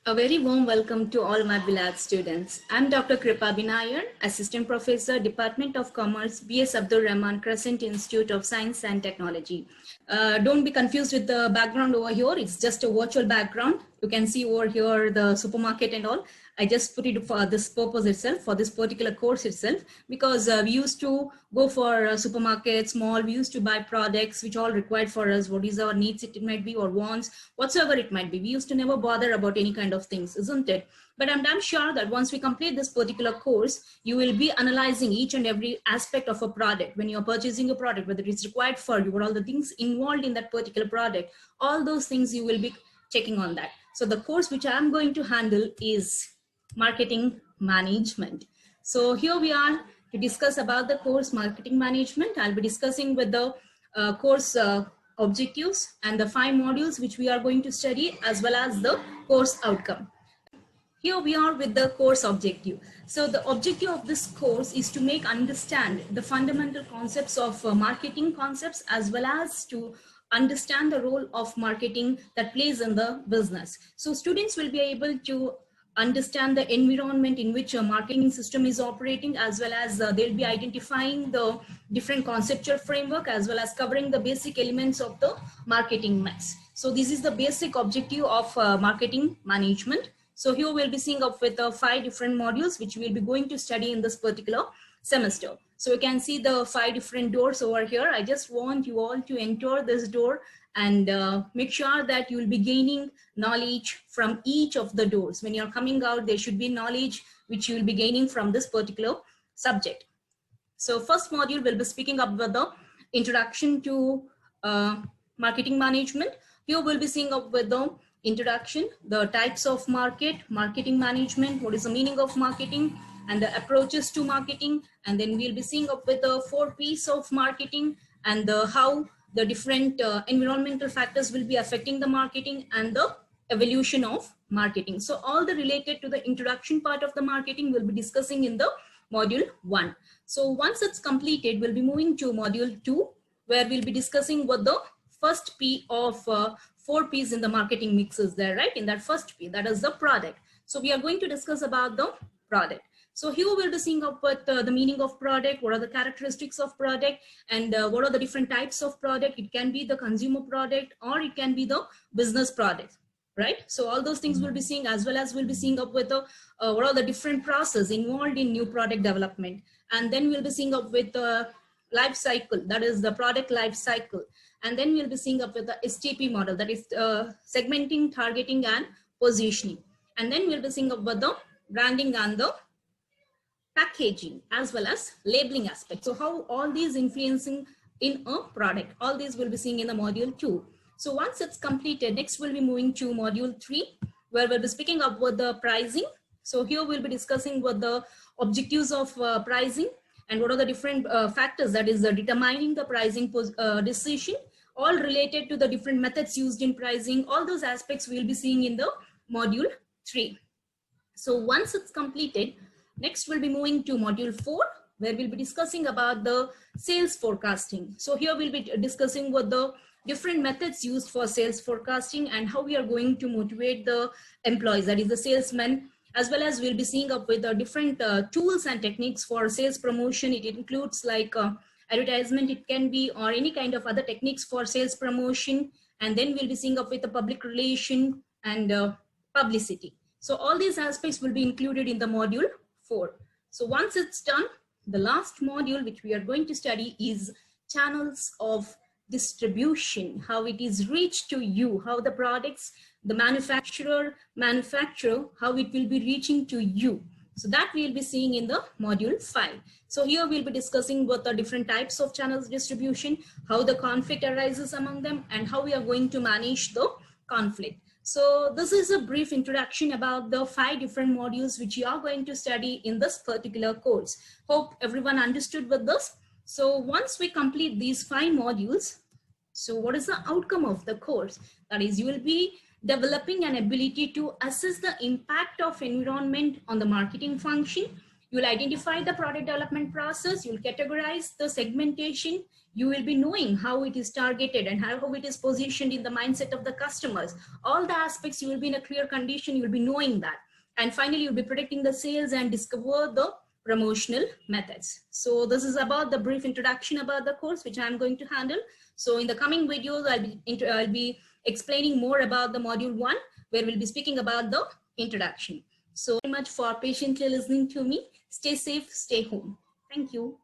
A very warm welcome to all my beloved students. I'm Dr. Kripa Binayer, Assistant Professor, Department of Commerce, B.S. Abdul Rahman Crescent Institute of Science and Technology. Don't be confused with the background over here. It's just a virtual background. You can see over here the supermarket and all. I just put it for this purpose itself, for this particular course itself, because we used to go for supermarkets, mall, we used to buy products which all required for us, what is our needs, it might be, or wants, whatsoever it might be. We used to never bother about any kind of things, isn't it? But I'm damn sure that once we complete this particular course, you will be analyzing each and every aspect of a product. When you're purchasing a product, whether it's required for you, what all the things involved in that particular product, all those things you will be checking on that. So the course which I'm going to handle is marketing management. So here we are to discuss about the course marketing management. I'll be discussing with the course objectives and the 5 modules which we are going to study, as well as the course outcome. Here we are with the course objective. So the objective of this course is to make understand the fundamental concepts of marketing concepts, as well as to understand the role of marketing that plays in the business. So students will be able to understand the environment in which a marketing system is operating, as well as they'll be identifying the different conceptual framework, as well as covering the basic elements of the marketing mix. So this is the basic objective of marketing management. So here we'll be seeing up with 5 different modules which we'll be going to study in this particular semester. So you can see the 5 different doors over here. I just want you all to enter this door and make sure that you will be gaining knowledge from each of the doors. When you're coming out, there should be knowledge which you will be gaining from this particular subject. So first module will be speaking up with the introduction to marketing management. Here we'll be seeing up with the introduction, the types of marketing management, what is the meaning of marketing, and the approaches to marketing. And then we'll be seeing up with the 4 P's of marketing, and how the different environmental factors will be affecting the marketing, and the evolution of marketing. So all the related to the introduction part of the marketing we'll be discussing in the module 1. So once it's completed, we'll be moving to module 2, where we'll be discussing what the first P of 4 P's in the marketing mix is there, right? In that first P, that is the product. So we are going to discuss about the product. So here we'll be seeing up with the meaning of product, what are the characteristics of product, and what are the different types of product. It can be the consumer product, or it can be the business product, right? So all those things we'll be seeing, as well as we'll be seeing up with the what are the different processes involved in new product development. And then we'll be seeing up with the life cycle, that is the product life cycle. And then we'll be seeing up with the STP model, that is segmenting, targeting, and positioning. And then we'll be seeing up with the branding and the packaging, as well as labeling aspect. So how all these influencing in a product, all these will be seeing in the module 2. So once it's completed, next we'll be moving to module 3, where we'll be speaking about the pricing. So here we'll be discussing what the objectives of pricing, and what are the different factors that is determining the pricing decision, all related to the different methods used in pricing. All those aspects we'll be seeing in the module 3. So once it's completed, next we'll be moving to module 4, where we'll be discussing about the sales forecasting. So here we'll be discussing what the different methods used for sales forecasting, and how we are going to motivate the employees, that is the salesmen, as well as we'll be seeing up with the different tools and techniques for sales promotion. It includes like advertisement, it can be, or any kind of other techniques for sales promotion. And then we'll be seeing up with the public relation and publicity. So all these aspects will be included in the module 4. So once it's done, the last module which we are going to study is channels of distribution, how it is reached to you, how the products, the manufacturer, how it will be reaching to you. So that we'll be seeing in the module 5. So here we'll be discussing what the different types of channels distribution, how the conflict arises among them, and how we are going to manage the conflict. So this is a brief introduction about the 5 different modules which you are going to study in this particular course. Hope everyone understood with this. So once we complete these 5 modules, so what is the outcome of the course? That is, you will be developing an ability to assess the impact of environment on the marketing function. You will identify the product development process. You will categorize the segmentation. You will be knowing how it is targeted and how it is positioned in the mindset of the customers. All the aspects, you will be in a clear condition. You will be knowing that. And finally, you'll be predicting the sales and discover the promotional methods. So this is about the brief introduction about the course, which I'm going to handle. So in the coming videos, I'll be explaining more about the module 1, where we'll be speaking about the introduction. So very much for patiently listening to me. Stay safe, stay home. Thank you.